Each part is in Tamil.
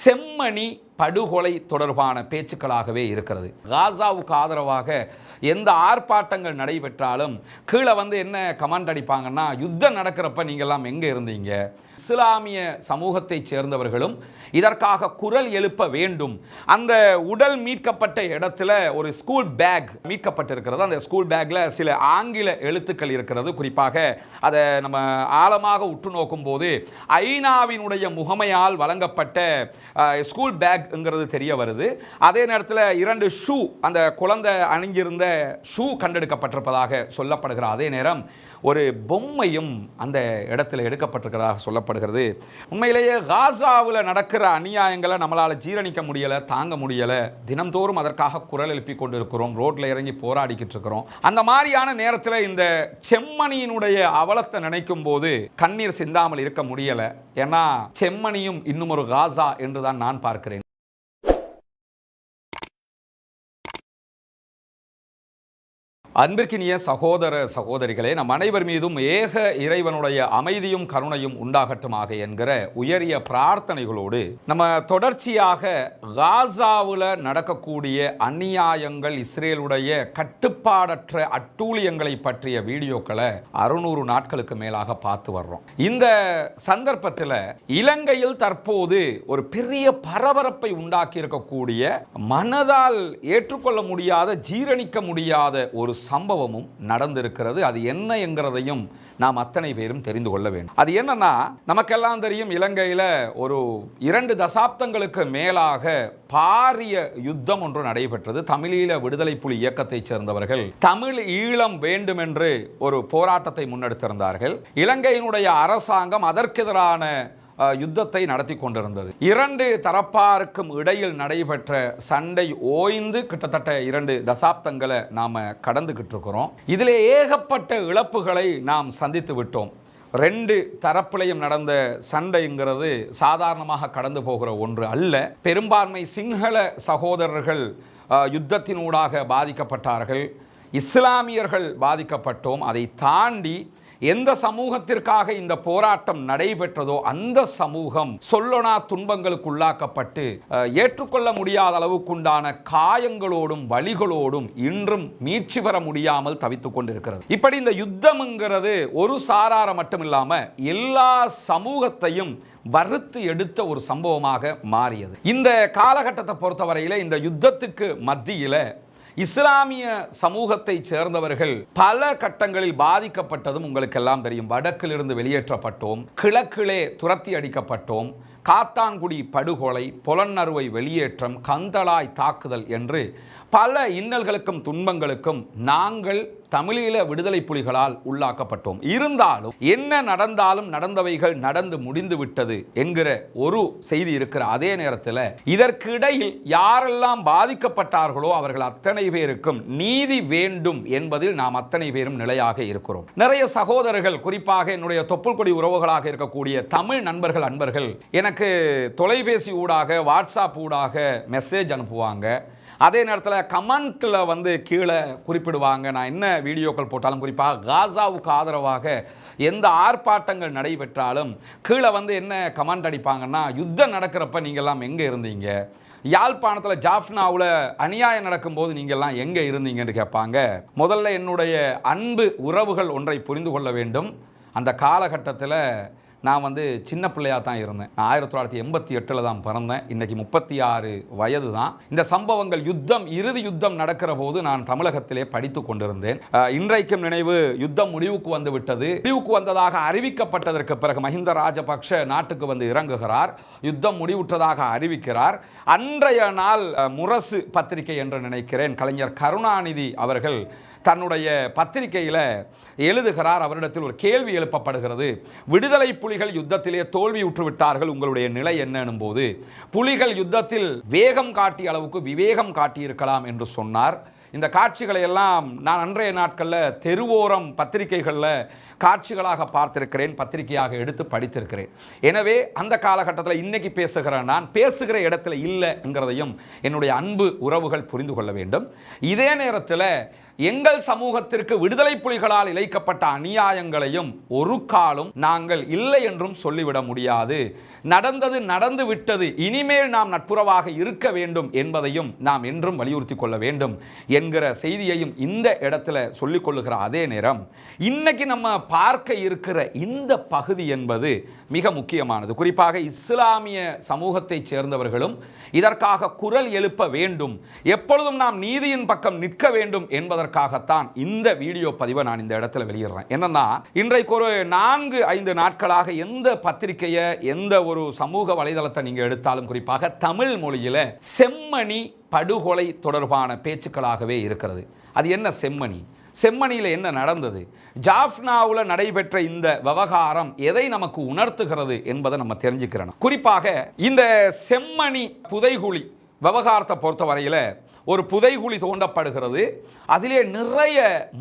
செம்மணி படுகொலை தொடர்பான பேச்சுக்களாகவே இருக்கிறது. காசாவுக்கு ஆதரவாக எந்த ஆர்ப்பாட்டங்கள் நடைபெற்றாலும் கீழே என்ன கமெண்ட் அடிப்பாங்கன்னா, யுத்தம் நடக்கிறப்ப நீங்கள்லாம் எங்கே இருந்தீங்க? இஸ்லாமிய சமூகத்தைச் சேர்ந்தவர்களும் இதற்காக குரல் எழுப்ப வேண்டும். அந்த உடல் மீட்கப்பட்ட இடத்துல ஒரு ஸ்கூல் பேக் மீட்கப்பட்டிருக்கிறது. அந்த ஸ்கூல் பேக்ல சில ஆங்கில எழுத்துக்கள் இருக்கிறது. குறிப்பாக அதை நம்ம ஆழமாக உற்று நோக்கும் போது ஐநாவினுடைய முகமையால் வழங்கப்பட்ட ஸ்கூல் பேக்ங்கிறது தெரிய வருது. அதே நேரத்தில் 2 ஷூ, அந்த குழந்தை அணிஞ்சிருந்த ஷூ கண்டெடுக்கப்பட்டிருப்பதாக சொல்லப்படுகிற அதே நேரம் ஒரு பொம்மையும் அந்த இடத்துல எடுக்கப்பட்டிருக்கிறதாக சொல்லப்படுகிறது. உண்மையிலேயே காசாவில் நடக்கிற அநியாயங்களை நம்மளால் ஜீரணிக்க முடியலை, தாங்க முடியலை. தினம்தோறும் அதற்காக குரல் எழுப்பி கொண்டு இருக்கிறோம், ரோட்டில் இறங்கி போராடிக்கிட்டு இருக்கிறோம். அந்த மாதிரியான நேரத்தில் இந்த செம்மணியினுடைய அவலத்தை நினைக்கும் போது கண்ணீர் சிந்தாமல் இருக்க முடியலை. ஏன்னா செம்மணியும் இன்னும் ஒரு காசா என்றுதான் நான் பார்க்கிறேன். அன்பிற்கினிய சகோதர சகோதரிகளே, நம் அனைவர் மீதும் ஏக இறைவனுடைய அமைதியும் கருணையும் உண்டாகட்டுமாக என்கிற உயரிய பிரார்த்தனைகளோடு நம்ம தொடர்ச்சியாக காசாவில் நடக்கக்கூடிய அநியாயங்கள், இஸ்ரேலுடைய கட்டுப்பாடற்ற அட்டூழியங்களை பற்றிய வீடியோக்களை 600 நாட்களுக்கு மேலாக பார்த்து வர்றோம். இந்த சந்தர்ப்பத்தில் இலங்கையில் தற்போது ஒரு பெரிய பரபரப்பை உண்டாக்கி இருக்கக்கூடிய, மனதால் ஏற்றுக்கொள்ள முடியாத, ஜீரணிக்க முடியாத ஒரு சம்பவமும் நடந்திருக்கிறது. அது என்ன என்கிறதையும் நாம் அத்தனை பேரும் தெரிந்து கொள்ள வேண்டும். அது என்னன்னா, நமக்கெல்லாம் தெரியும், இலங்கையில் ஒரு 2 தசாப்தங்களுக்கு மேலாக பாரிய யுத்தம் ஒன்று நடைபெற்றது. தமிழீழ விடுதலை புலி இயக்கத்தைச் சேர்ந்தவர்கள் தமிழ் ஈழம் வேண்டும் என்று ஒரு போராட்டத்தை முன்னெடுத்திருந்தார்கள். இலங்கையினுடைய அரசாங்கம் அதற்கெதிரான யுத்தத்தை நடத்தி கொண்டிருந்தது. 2 தரப்பாருக்கும் இடையில் நடைபெற்ற சண்டை ஓய்ந்து கிட்டத்தட்ட 2 தசாப்தங்களை நாம் கடந்துகிட்டு இருக்கிறோம். இதிலே ஏகப்பட்ட இழப்புகளை நாம் சந்தித்து விட்டோம். 2 தரப்பிலையும் நடந்த சண்டைங்கிறது சாதாரணமாக கடந்து போகிற ஒன்று அல்ல. பெரும்பான்மை சிங்கள சகோதரர்கள் யுத்தத்தினூடாக பாதிக்கப்பட்டார்கள், இஸ்லாமியர்கள் பாதிக்கப்பட்டோம். அதை தாண்டி எந்த சமூகத்திற்காக இந்த போராட்டம் நடைபெற்றதோ அந்த சமூகம் சொல்லொணா துன்பங்களுக்கு உள்ளாக்கப்பட்டு ஏற்றுக்கொள்ள முடியாத அளவுக்குண்டான காயங்களோடும் வலிகளோடும் இன்றும் மீட்சி பெற முடியாமல் தவித்துக் கொண்டிருக்கிறது. இப்படி இந்த யுத்தம்ங்கிறது ஒரு சாரார மட்டும் இல்லாம எல்லா சமூகத்தையும் வறுத்து எடுத்த ஒரு சம்பவமாக மாறியது. இந்த காலகட்டத்தை பொறுத்தவரையில இந்த யுத்தத்துக்கு மத்தியில இஸ்லாமிய சமூகத்தை சேர்ந்தவர்கள் பல கட்டங்களில் பாதிக்கப்பட்டதும் உங்களுக்கெல்லாம் தெரியும். வடக்கிலிருந்து வெளியேற்றப்பட்டோம், கிழக்கிலே துரத்தி அடிக்கப்பட்டோம், காத்தான்குடி படுகொலை, புலனறுவை வெளியேற்றம், கந்தளாய் தாக்குதல் என்று பல இன்னல்களுக்கும் துன்பங்களுக்கும் நாங்கள் தமிழீழ விடுதலை புலிகளால் உள்ளாக்கப்பட்டோம். இருந்தாலும் என்ன நடந்தாலும் நடந்தவைகள் நடந்து முடிந்து விட்டது என்கிற ஒரு செய்தி இருக்கிற அதே நேரத்தில் இதற்கிடையில் யாரெல்லாம் பாதிக்கப்பட்டார்களோ அவர்கள் அத்தனை பேருக்கும் நீதி வேண்டும் என்பதில் நாம் அத்தனை பேரும் நிலையாக இருக்கிறோம். நிறைய சகோதரர்கள், குறிப்பாக என்னுடைய தொப்புள் கொடி உறவுகளாக இருக்கக்கூடிய தமிழ் நண்பர்கள், அன்பர்கள் எனக்கு தொலைபேசி ஊடாக, வாட்ஸ்அப் ஊடாக மெசேஜ் அனுப்புவாங்க. அதே நேரத்தில் கமெண்ட்டில் கீழே குறிப்பிடுவாங்க. நான் என்ன வீடியோக்கள் போட்டாலும், குறிப்பாக காசாவுக்கு ஆதரவாக எந்த ஆர்ப்பாட்டங்கள் நடைபெற்றாலும் கீழே என்ன கமெண்ட் அடிப்பாங்கன்னா, யுத்தம் நடக்கிறப்ப நீங்கள்லாம் எங்கே இருந்தீங்க? யாழ்ப்பாணத்தில் ஜாஃப்னாவில் அநியாயம் நடக்கும்போது நீங்கள்லாம் எங்கே இருந்தீங்கன்னு கேட்பாங்க. முதல்ல என்னுடைய அன்பு உறவுகள் ஒன்றை புரிந்து கொள்ள வேண்டும். அந்த காலகட்டத்தில் நான் சின்ன பிள்ளையாக தான் இருந்தேன். நான் 1988 தான் பிறந்தேன். இன்றைக்கி 36 வயது தான். இந்த சம்பவங்கள் இறுதி யுத்தம் நடக்கிற போது நான் தமிழகத்திலே படித்து கொண்டிருந்தேன். இன்றைக்கும் நினைவு, யுத்தம் முடிவுக்கு வந்து விட்டது. முடிவுக்கு வந்ததாக அறிவிக்கப்பட்டதற்கு பிறகு மஹிந்த ராஜபக்ஷ நாட்டுக்கு இறங்குகிறார், யுத்தம் முடிவுற்றதாக அறிவிக்கிறார். அன்றைய நாள் முரசு பத்திரிகை என்று நினைக்கிறேன், கலைஞர் கருணாநிதி அவர்கள் தன்னுடைய பத்திரிகையில் எழுதுகிறார். அவரிடத்தில் ஒரு கேள்வி எழுப்பப்படுகிறது. விடுதலை புலிகள் யுத்தத்திலே தோல்வியுற்று விட்டார்கள், உங்களுடைய நிலை என்னன்னும் போது, புலிகள் யுத்தத்தில் வேகம் காட்டிய அளவுக்கு விவேகம் காட்டியிருக்கலாம் என்று சொன்னார். இந்த காட்சிகளை எல்லாம் நான் அன்றைய நாட்களில் தெருவோரம் பத்திரிகைகளில் காட்சிகளாக பார்த்திருக்கிறேன், பத்திரிகையாக எடுத்து படித்திருக்கிறேன். எனவே அந்த காலகட்டத்தில் இன்னைக்கு பேசுகிற நான் பேசுகிற இடத்துல இல்லைங்கிறதையும் என்னுடைய அன்பு உறவுகள் புரிந்து கொள்ள வேண்டும். இதே நேரத்தில் எங்கள் சமூகத்திற்கு விடுதலை புலிகளால் இழைக்கப்பட்ட அநியாயங்களையும் ஒரு காலம் நாங்கள் இல்லை என்றும் சொல்லிவிட முடியாது. நடந்தது நடந்து விட்டது, இனிமேல் நாம் நட்புறவாக இருக்க வேண்டும் என்பதையும் நாம் என்றும் வலியுறுத்தி கொள்ள வேண்டும் என்கிற செய்தியையும் இந்த இடத்துல சொல்லிக் கொள்ளுகிற அதே நேரம், இன்னைக்கு நம்ம பார்க்க இருக்கிற இந்த பகுதி என்பது மிக முக்கியமானது. குறிப்பாக இஸ்லாமிய சமூகத்தை சேர்ந்தவர்களும் இதற்காக குரல் எழுப்ப வேண்டும், எப்பொழுதும் நாம் நீதியின் பக்கம் நிற்க வேண்டும் என்பதற்காகத்தான் இந்த வீடியோ பதிவை நான் இந்த இடத்துல வெளியிடுறேன். என்னன்னா, இன்றைக்கு ஒரு 4-5 நாட்களாக எந்த பத்திரிகையை, எந்த ஒரு சமூக வலைதளத்தை நீங்க எடுத்தாலும், குறிப்பாக தமிழ் மொழியில செம்மணி படுகொலை தொடர்பான பேச்சுக்களாகவே இருக்கிறது. அது என்ன செம்மணி? செம்மணியில் என்ன நடந்தது? ஜாஃப்னாவில் நடைபெற்ற இந்த விவகாரம் எதை நமக்கு உணர்த்துகிறது என்பதை நம்ம தெரிஞ்சுக்கிறோம். குறிப்பாக இந்த செம்மணி புதைகுழி விவகாரத்தை பொறுத்த வரையில் ஒரு புதைகுழி தோண்டப்படுகிறது, அதிலே நிறைய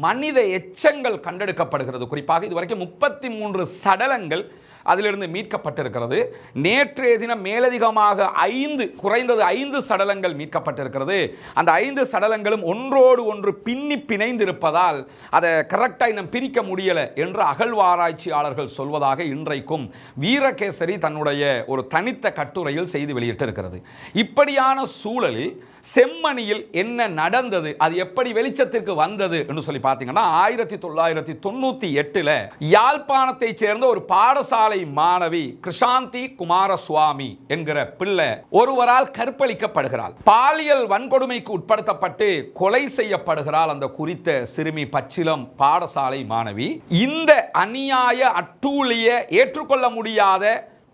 மனித எச்சங்கள் கண்டெடுக்கப்படுகிறது. குறிப்பாக இதுவரைக்கும் 33 சடலங்கள் அதிலிருந்து மீட்கப்பட்டிருக்கிறது. நேற்றைய தினம் மேலதிகமாக குறைந்தது 5 சடலங்கள் மீட்கப்பட்டிருக்கிறது. அந்த 5 சடலங்களும் ஒன்றோடு ஒன்று பின்னி பிணைந்திருப்பதால் அதை கரெக்டாக இன்னும் பிரிக்க முடியலை என்று அகழ்வாராய்ச்சியாளர்கள் சொல்வதாக இன்றைக்கும் வீரகேசரி தன்னுடைய ஒரு தனித்த கட்டுரையில் செய்தி வெளியிட்டிருக்கிறது. இப்படியான சூழலில் செம்மணியில் என்ன நடந்தது, அது எப்படி வெளிச்சத்திற்கு வந்தது என்று சொல்லி பார்த்தீங்கன்னா, 1998 யாழ்ப்பாணத்தை சேர்ந்த ஒரு பாடசாலை மாணவி கிருஷாந்தி குமாரசுவாமி என்கிற பிள்ளை ஒருவரால் கற்பழிக்கப்படுகிறாள். பாலியல் வன்கொடுமைக்கு உட்படுத்தப்பட்டு கொலை செய்யப்படுகிறாள் அந்த குறித்த சிறுமி பச்சிலம் பாடசாலை மாணவி. இந்த அநியாய அட்டூழிய ஏற்றுக்கொள்ள முடியாத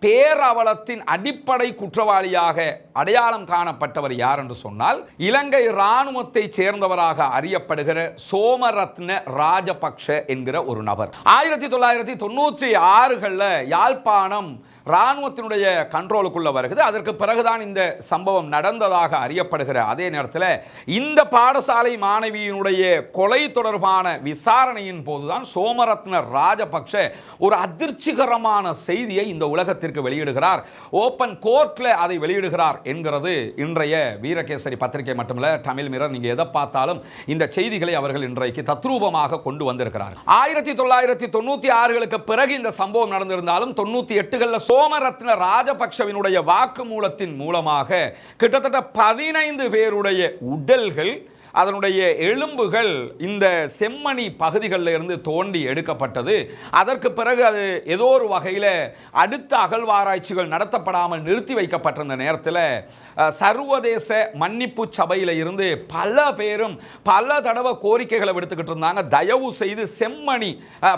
பேரவலத்தின் அடிப்படை குற்றவாளியாக அடையாளம் காணப்பட்டவர் யார் என்று சொன்னால், இலங்கை இராணுவத்தை சேர்ந்தவராக அறியப்படுகிற சோமரத்ன ராஜபக்ஷ என்கிற ஒரு நபர். 1996 யாழ்ப்பாணம் இராணுவத்தினுடைய கண்ட்ரோலுக்குள்ள வருகிறது. அதற்கு பிறகுதான் இந்த சம்பவம் நடந்ததாக அறியப்படுகிற அதே நேரத்தில் இந்த பாடசாலை மாணவியினுடைய கொலை தொடர்பான விசாரணையின் போதுதான் சோமரத்ன ராஜபக்ஷ ஒரு அதிர்ச்சிகரமான செய்தியை இந்த உலகத்திற்கு வெளியிடுகிறார். ஓபன் கோர்ட்ல அதை வெளியிடுகிறார் என்கிறது இன்றைய வீரகேசரி பத்திரிகை மட்டுமல்ல, தமிழ் மிரர், நீங்க எதை பார்த்தாலும் இந்த செய்திகளை அவர்கள் இன்றைக்கு தத்ரூபமாக கொண்டு வந்திருக்கிறார். 1996 பிறகு இந்த சம்பவம் நடந்திருந்தாலும் 98 சோமரத்ன ராஜபக்ஷவினுடைய வாக்குமூலத்தின் மூலமாக கிட்டத்தட்ட 15 பேருடைய உடல்கள், அதனுடைய எலும்புகள் இந்த செம்மணி பகுதிகளில் இருந்து தோண்டி எடுக்கப்பட்டது. அதற்கு பிறகு அது ஏதோ ஒரு வகையில் அடுத்த அகழ்வாராய்ச்சிகள் நடத்தப்படாமல் நிறுத்தி வைக்கப்பட்டிருந்த நேரத்தில் சர்வதேச மன்னிப்பு சபையில் இருந்து பல பேரும் பல தடவை கோரிக்கைகளை விடுத்துக்கிட்டு இருந்தாங்க. தயவு செய்து செம்மணி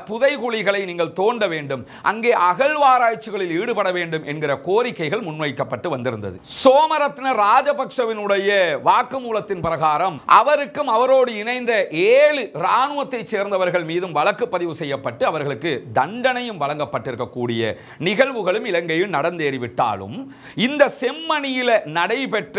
புதைகுழிகளை நீங்கள் தோண்ட வேண்டும், அங்கே அகழ்வாராய்ச்சிகளில் ஈடுபட வேண்டும் என்கிற கோரிக்கைகள் முன்வைக்கப்பட்டு வந்திருந்தது. சோமரத்ன ராஜபக்ஷவினுடைய வாக்குமூலத்தின் பிரகாரம் அவருக்கும் அவரோடு இணைந்த 7 இராணுவத்தை சேர்ந்தவர்கள் மீதும் வழக்கு பதிவு செய்யப்பட்டு அவர்களுக்கு தண்டனையும் வழங்கப்பட்டிருக்கக்கூடிய நிகழ்வுகளும் இலங்கையில் நடந்தேறிவிட்டாலும், இந்த செம்மணியில் நடைபெற்ற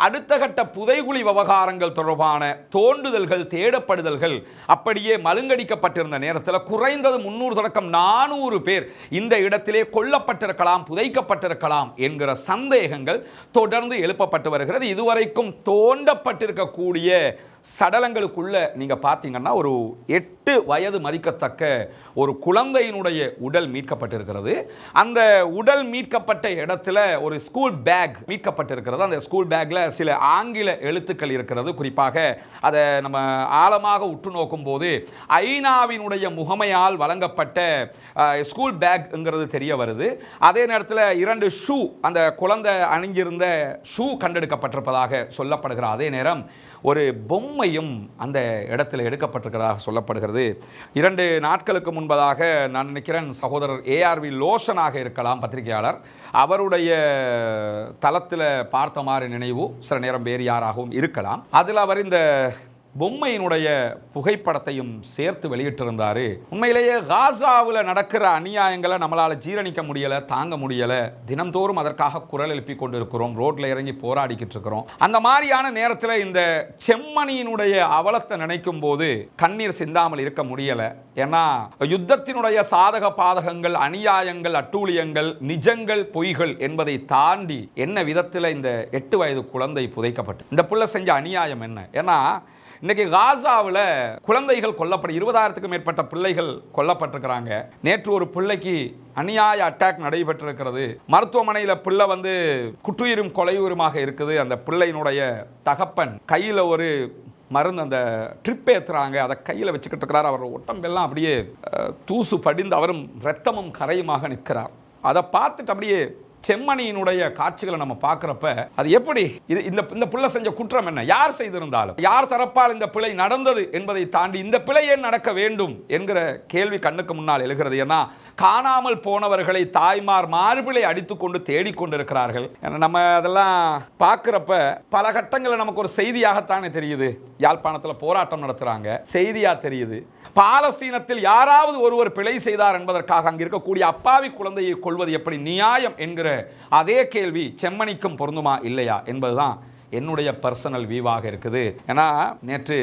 அடுத்த கட்ட புதைகுழி விவகாரங்கள் தொடர்பான தோண்டுதல்கள், தேடப்படுதல்கள் அப்படியே மழுங்கடிக்கப்பட்டிருந்த நேரத்தில் குறைந்தது 300 தொடக்கம் 400 பேர் இந்த இடத்திலே கொல்லப்பட்டிருக்கலாம், புதைக்கப்பட்டிருக்கலாம் என்கிற சந்தேகங்கள் தொடர்ந்து எழுப்பப்பட்டு வருகிறது. இதுவரைக்கும் தோண்டப்பட்டிருக்கக்கூடிய சடலங்களுக்குள்ள நீங்க பார்த்தீங்கன்னா ஒரு 8 வயது மதிக்கத்தக்க ஒரு குழந்தையினுடைய உடல் மீட்கப்பட்டிருக்கிறது. அந்த உடல் மீட்கப்பட்ட இடத்துல ஒரு ஸ்கூல் பேக் மீட்கப்பட்டிருக்கிறது. அந்த ஸ்கூல் பேக்ல சில ஆங்கில எழுத்துக்கள் இருக்கிறது. குறிப்பாக அதை நம்ம ஆழமாக உற்று நோக்கும் போது ஐநாவினுடைய முகமையால் வழங்கப்பட்ட ஸ்கூல் பேக்ங்கிறது தெரிய வருது. அதே நேரத்தில் 2 ஷூ, அந்த குழந்தை அணிஞ்சிருந்த ஷூ கண்டெடுக்கப்பட்டிருப்பதாக சொல்லப்படுகிற அதே நேரம் ஒரு பொம்மையும் அந்த இடத்துல எடுக்கப்பட்டிருக்கிறதாக சொல்லப்படுகிறது. 2 நாட்களுக்கு முன்பதாக நான் நினைக்கிறேன் சகோதரர் ஏஆர்வி லோஷனாக இருக்கலாம் பத்திரிகையாளர், அவருடைய தளத்தில் பார்த்த மாதிரி நினைவு, சில நேரம் வேறு யாராகவும் இருக்கலாம். அதில் அவர் இந்த பொம்மையினுடைய புகைப்படத்தையும் சேர்த்து வெளியிட்டிருந்தார். உண்மையிலேயே காசாவில் நடக்கிற அநியாயங்களை நம்மளால் ஜீரணிக்க முடியலை, தாங்க முடியலை. தினம்தோறும் அதற்காக குரல் எழுப்பி கொண்டு இருக்கிறோம், ரோட்டில் இறங்கி போராடிக்கிட்டு இருக்கிறோம். அந்த மாதிரியான நேரத்தில் இந்த செம்மணியினுடைய அவலத்தை நினைக்கும் போது கண்ணீர் சிந்தாமல் இருக்க முடியலை. ஏன்னா யுத்தத்தினுடைய சாதக பாதகங்கள், அநியாயங்கள், அட்டூழியங்கள், நிஜங்கள், பொய்கள் என்பதை தாண்டி என்ன விதத்தில் இந்த 8 வயது குழந்தை புதைக்கப்பட்டு இந்த புள்ள செஞ்ச அநியாயம் என்ன? ஏன்னா இன்னைக்கு காசாவில் குழந்தைகள் 20,000க்கும் மேற்பட்ட பிள்ளைகள் கொல்லப்பட்டிருக்கிறாங்க. நேற்று ஒரு பிள்ளைக்கு அநியாய அட்டாக் நடைபெற்றிருக்கிறது. மருத்துவமனையில் பிள்ளை குற்றுயிரும் கொலையுருமாக இருக்குது. அந்த பிள்ளையினுடைய தகப்பன் கையில் ஒரு மருந்து, அந்த ட்ரிப் ஏற்றுறாங்க, அதை கையில் வச்சுக்கிட்டு இருக்கிறார். அவர் உடம்பெல்லாம் அப்படியே தூசு படிந்து அவரும் இரத்தமும் கரையுமாக நிற்கிறார். அதை பார்த்துட்டு அப்படியே செம்மணியினுடைய காட்சிகளை நம்ம பார்க்குறப்ப அது எப்படி இந்த பிள்ளை செஞ்ச குற்றம் என்ன, யார் செய்திருந்தாலும், யார் தரப்பால் இந்த பிழை நடந்தது என்பதை தாண்டி இந்த பிழை ஏன் நடக்க வேண்டும் என்கிற கேள்வி கண்ணுக்கு முன்னால் எழுகிறது. ஏன்னா காணாமல் போனவர்களை தாய்மார் மார்பிலை அடித்துக்கொண்டு தேடிக்கொண்டிருக்கிறார்கள். நம்ம அதெல்லாம் பார்க்குறப்ப பல கட்டங்களில் நமக்கு ஒரு செய்தியாகத்தானே தெரியுது. யாழ்ப்பாணத்தில் போராட்டம் நடத்துகிறாங்க, செய்தியாக தெரியுது. பாலஸ்தீனத்தில் யாராவது ஒருவர் பிழை செய்தார் என்பதற்காக அங்கு இருக்கக்கூடிய அப்பாவி குழந்தையை கொள்வது எப்படி நியாயம் என்கிற அதே கேள்வி செம்மணிக்கும் பொருந்துமா இல்லையா என்பதுதான் என்னுடைய பர்சனல் வியூவாக இருக்குது. ஏன்னா நேற்று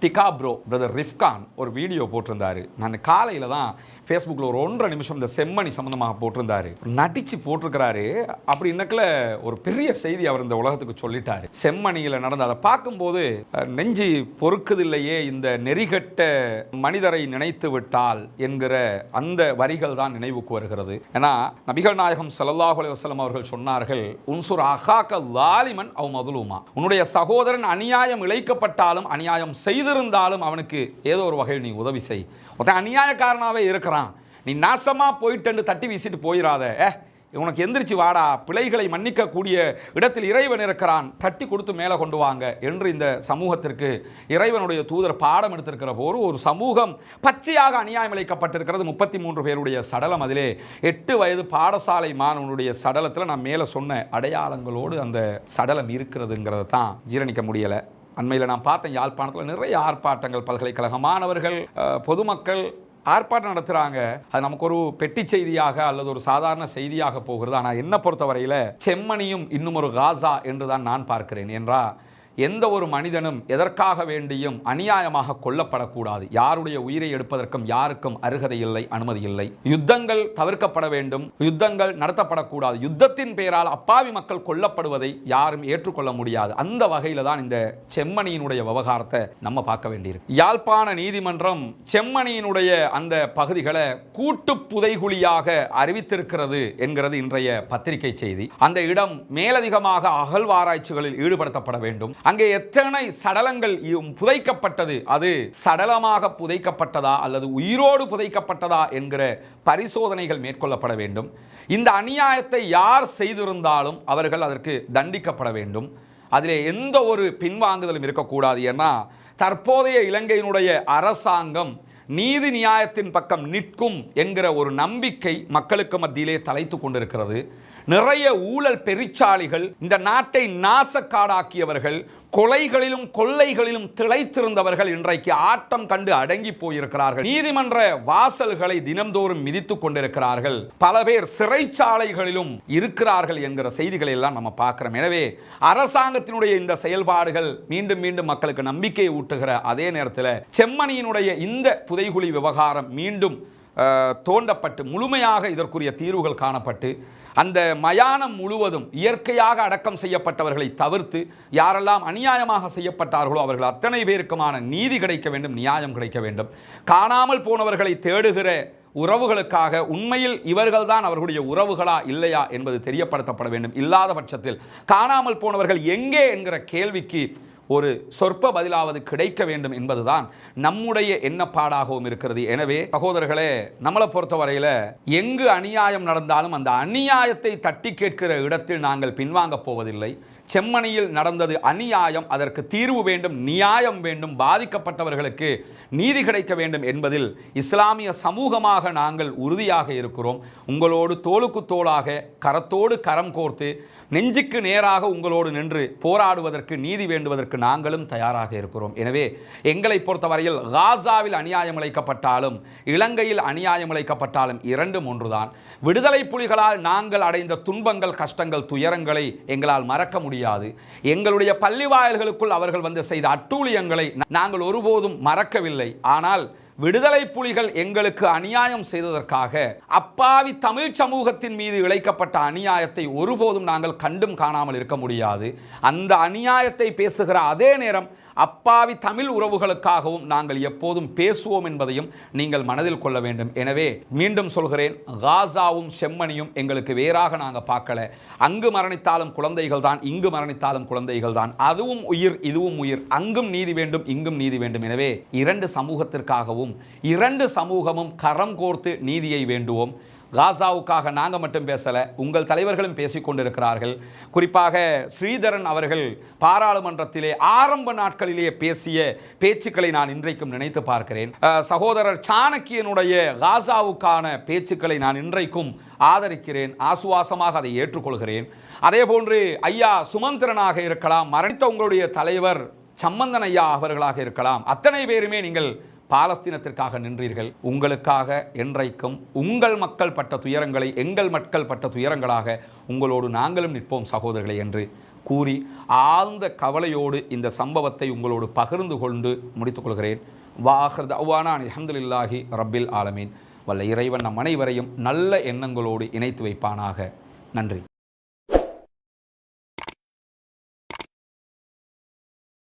டிகா பிரதர் ரிஃப்கான் ஒரு வீடியோ போட்டிருந்தாரு. நான் காலையில் தான் ஃபேஸ்புக்கில் ஒரு 1.5 நிமிஷம் இந்த செம்மணி சம்மந்தமாக போட்டிருந்தாரு. நடித்து போட்டிருக்கிறாரு. அப்படி இன்னக்கில் ஒரு பெரிய செய்தி அவர் இந்த உலகத்துக்கு சொல்லிட்டாரு. செம்மணியில் நடந்து அதை பார்க்கும்போது நெஞ்சு பொறுக்குதில்லையே, இந்த நெறிகட்ட மனிதரை நினைத்து விட்டால் என்கிற அந்த வரிகள் தான் நினைவுக்கு வருகிறது. ஏன்னா நபிகள் நாயகம் ஸல்லல்லாஹு அலைஹி வஸல்லம் அவர்கள் சொன்னார்கள், உன்சுர் அஹாக ஸாலிமன் அவ் மதுலூமா, உன்னுடைய சகோதரன் அநியாயம் இழைக்கப்பட்டாலும் அநியாயம் செய்திருந்தாலும் அவனுக்கு ஏதோ ஒரு வகையில் நீ உதவி செய். ஒருத்தன் அநியாயக்காரனாகவே இருக்கிறான், நீ நாசமா போயிட்டு தட்டி வீசிட்டு போயிடாத, உனக்கு எந்திரிச்சு வாடா, பிழைகளை மன்னிக்கக்கூடிய இடத்தில் இறைவன் இருக்கிறான், தட்டி கொடுத்து மேலே கொண்டு வாங்க என்று இந்த சமூகத்திற்கு இறைவனுடைய தூதர் பாடம் எடுத்திருக்கிற போது ஒரு சமூகம் பச்சையாக அநியாயம் இழைக்கப்பட்டிருக்கிறது. 33 பேருடைய சடலம், அதிலே 8 வயது பாடசாலை மாணவனுடைய சடலத்தில் நான் மேலே சொன்ன அடையாளங்களோடு அந்த சடலம் இருக்கிறதுங்கிறத தான் ஜீரணிக்க முடியலை. அண்மையில் நான் பார்த்தேன், யாழ்ப்பாணத்தில் நிறைய ஆர்ப்பாட்டங்கள், பல்கலைக்கழக மாணவர்கள், பொதுமக்கள் ஆர்ப்பாட்டம் நடத்துகிறாங்க. அது நமக்கு ஒரு பெட்டி செய்தியாக அல்லது ஒரு சாதாரண செய்தியாக போகிறது. ஆனால் என்ன பொறுத்தவரையில் செம்மணியும் இன்னும் ஒரு காசா என்று தான் நான் பார்க்கிறேன். என்றால் எந்த ஒரு மனிதனும் எதற்காக வேண்டியும் அநியாயமாக கொல்லப்படக்கூடாது. யாருடைய உயிரை எடுப்பதற்கும் யாருக்கும் அருகதை இல்லை, அனுமதி இல்லை. யுத்தங்கள் தவிர்க்கப்பட வேண்டும், யுத்தங்கள் நடத்தப்படக்கூடாது. யுத்தத்தின் பெயரால் அப்பாவி மக்கள் கொல்லப்படுவதை யாரும் ஏற்றுக்கொள்ள முடியாது. அந்த வகையில் தான் இந்த செம்மணியினுடைய விவகாரத்தை நம்ம பார்க்க வேண்டியிருக்கு. யாழ்ப்பாண நீதிமன்றம் செம்மணியினுடைய அந்த பகுதிகளை கூட்டு புதைகுழியாக அறிவித்திருக்கிறது என்கிறது இன்றைய பத்திரிகை செய்தி. அந்த இடம் மேலதிகமாக அகழ்வாராய்ச்சிகளில் ஈடுபடுத்தப்பட வேண்டும். அங்கே எத்தனை சடலங்கள் புதைக்கப்பட்டது, அது சடலமாக புதைக்கப்பட்டதா அல்லது உயிரோடு புதைக்கப்பட்டதா என்கிற பரிசோதனைகள் மேற்கொள்ளப்பட வேண்டும். இந்த அநியாயத்தை யார் செய்திருந்தாலும் அவர்கள் அதற்கு தண்டிக்கப்பட வேண்டும். அதிலே எந்த ஒரு பின்வாங்குதலும் இருக்கக்கூடாது. ஏன்னா தற்போதைய இலங்கையினுடைய அரசாங்கம் நீதி நியாயத்தின் பக்கம் நிற்கும் என்கிற ஒரு நம்பிக்கை மக்களுக்கு மத்தியிலே தலைத்து கொண்டிருக்கிறது. நிறைய ஊழல் பெருச்சாளிகள், இந்த நாட்டை நாசக்காடாக்கியவர்கள், கொலைகளிலும் கொள்ளைகளிலும் திளைத்திருந்தவர்கள் இன்றைக்கு ஆட்டம் கண்டு அடங்கி போயிருக்கிறார்கள். நீதிமன்ற வாசல்களை தினம்தோறும் மிதித்துக் கொண்டிருக்கிறார்கள். பல பேர் சிறைச்சாலைகளிலும் இருக்கிறார்கள் என்கிற செய்திகளை எல்லாம் நம்ம பார்க்கிறோம். எனவே அரசாங்கத்தினுடைய இந்த செயல்பாடுகள் மீண்டும் மீண்டும் மக்களுக்கு நம்பிக்கையை ஊட்டுகிற அதே நேரத்தில் செம்மணியினுடைய இந்த புதைகுழி விவகாரம் மீண்டும் தோண்டப்பட்டு முழுமையாக இதற்குரிய தீர்வுகள் காணப்பட்டு அந்த மயானம் முழுவதும் இயற்கையாக அடக்கம் செய்யப்பட்டவர்களை தவிர்த்து யாரெல்லாம் அநியாயமாக செய்யப்பட்டார்களோ அவர்கள் அத்தனை பேருக்குமான நீதி கிடைக்க வேண்டும், நியாயம் கிடைக்க வேண்டும். காணாமல் போனவர்களை தேடுகிற உறவுகளுக்காக உண்மையில் இவர்கள்தான் அவர்களுடைய உறவுகளா இல்லையா என்பது தெரியப்படுத்தப்பட வேண்டும். இல்லாத பட்சத்தில் காணாமல் போனவர்கள் எங்கே என்கிற கேள்விக்கு ஒரு சொற்ப பதிலாவது கிடைக்க வேண்டும் என்பதுதான் நம்முடைய எண்ணப்பாடாகவும் இருக்கிறது. எனவே சகோதரர்களே, நம்மளை பொறுத்தவரையில் எங்கு அநியாயம் நடந்தாலும் அந்த அநியாயத்தை தட்டி கேட்கிற இடத்தில் நாங்கள் பின்வாங்க போவதில்லை. செம்மணியில் நடந்தது அநியாயம், அதற்கு தீர்வு வேண்டும், நியாயம் வேண்டும், பாதிக்கப்பட்டவர்களுக்கு நீதி கிடைக்க வேண்டும் என்பதில் இஸ்லாமிய சமூகமாக நாங்கள் உறுதியாக இருக்கிறோம். உங்களோடு தோளுக்கு தோளாக கரத்தோடு கரம் கோர்த்து நெஞ்சுக்கு நேராக உங்களோடு நின்று போராடுவதற்கு, நீதி வேண்டுவதற்கு நாங்களும் தயாராக இருக்கிறோம். எனவே எங்களை பொறுத்தவரையில் காசாவில் அநியாயம் இழைக்கப்பட்டாலும் இலங்கையில் அநியாயம் இழைக்கப்பட்டாலும் இரண்டும் ஒன்றுதான். விடுதலை புலிகளால் நாங்கள் அடைந்த துன்பங்கள், கஷ்டங்கள், துயரங்களை எங்களால் மறக்க முடியாது. எங்களுடைய பள்ளி வாயில்களுக்குள் அவர்கள் வந்து செய்த அட்டூழியங்களை நாங்கள் ஒருபோதும் மறக்கவில்லை. ஆனால் விடுதலை புலிகள் எங்களுக்கு அநியாயம் செய்ததற்காக அப்பாவி தமிழ் சமூகத்தின் மீது இழைக்கப்பட்ட அநியாயத்தை ஒருபோதும் நாங்கள் கண்டும் காணாமல் இருக்க முடியாது. அந்த அநியாயத்தை பேசுகிற அதே நேரம் அப்பாவி தமிழ் உறவுகளுக்காகவும் நாங்கள் எப்போதும் பேசுவோம் என்பதையும் நீங்கள் மனதில் கொள்ள வேண்டும். எனவே மீண்டும் சொல்கிறேன், காசாவும் செம்மணியும் எங்களுக்கு வேறாக நாங்கள் பார்க்கல. அங்கு மரணித்தாலும் குழந்தைகள் தான், இங்கு மரணித்தாலும் குழந்தைகள் தான். அதுவும் உயிர், இதுவும் உயிர். அங்கும் நீதி வேண்டும், இங்கும் நீதி வேண்டும். எனவே இரண்டு சமூகத்திற்காகவும் இரண்டு சமூகமும் கரம் கோர்த்து நீதியை வேண்டுவோம். காசாவுக்காக நாங்கள் மட்டும் பேசலை, உங்கள் தலைவர்களும் பேசிக்கொண்டிருக்கிறார்கள். குறிப்பாக ஸ்ரீதரன் அவர்கள் பாராளுமன்றத்திலே ஆரம்ப நாட்களிலேயே பேசிய பேச்சுக்களை நான் இன்றைக்கும் நினைத்து பார்க்கிறேன். சகோதரர் சாணக்கியனுடைய காசாவுக்கான பேச்சுக்களை நான் இன்றைக்கும் ஆதரிக்கிறேன், ஆசுவாசமாக அதை ஏற்றுக்கொள்கிறேன். அதே போன்று ஐயா சுமந்திரனாக இருக்கலாம், மரணித்த உங்களுடைய தலைவர் சம்பந்தன் ஐயா அவர்களாக இருக்கலாம், அத்தனை பேருமே நீங்கள் பாலஸ்தீனத்திற்காக நின்றீர்கள். உங்களுக்காக என்றைக்கும் உங்கள் மக்கள் பட்ட துயரங்களை எங்கள் மக்கள் பட்ட துயரங்களாக உங்களோடு நாங்களும் நிற்போம் சகோதரர்களை என்று கூறி ஆழ்ந்த கவலையோடு இந்த சம்பவத்தை உங்களோடு பகிர்ந்து கொண்டு முடித்துக் கொள்கிறேன். வாஹர் தஅவானா அல்ஹம்துலில்லாஹி ரப்பில் ஆலமீன். வல்ல இறைவன் நம் அனைவரையும் நல்ல எண்ணங்களோடு இணைத்து வைப்பானாக. நன்றி.